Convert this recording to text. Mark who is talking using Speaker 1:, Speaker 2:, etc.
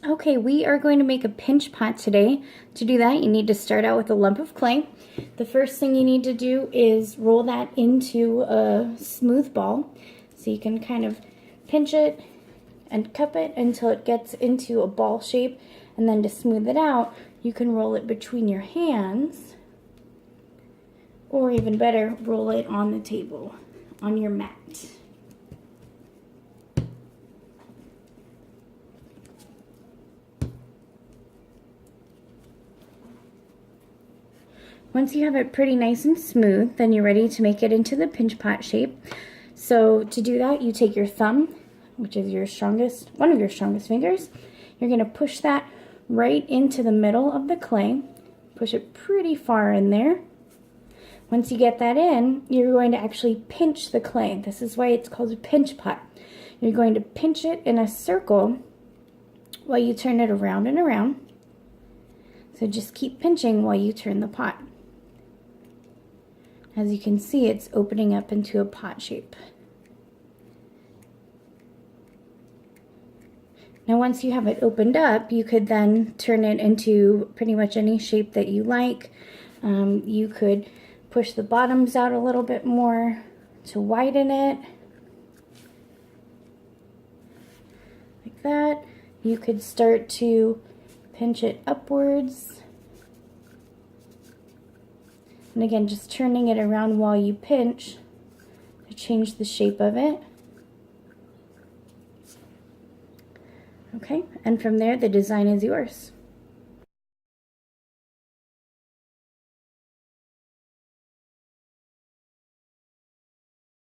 Speaker 1: Okay, we are going to make a pinch pot today. To do that, you need to start out with a lump of clay. The first thing you need to do is roll that into a smooth ball. So you can kind of pinch it and cup it until it gets into a ball shape. And then to smooth it out, you can roll it between your hands, or even better, roll it on the table, on your mat. Once you have it pretty nice and smooth, then you're ready to make it into the pinch pot shape. So to do that, you take your thumb, which is one of your strongest fingers. You're going to push that right into the middle of the clay. Push it pretty far in there. Once you get that in, you're going to actually pinch the clay. This is why it's called a pinch pot. You're going to pinch it in a circle while you turn it around and around. So just keep pinching while you turn the pot. As you can see, it's opening up into a pot shape. Now once you have it opened up, you could then turn it into pretty much any shape that you like. You could push the bottoms out a little bit more to widen it. Like that. You could start to pinch it upwards. And again, just turning it around while you pinch to change the shape of it. Okay, and from there, the design is yours.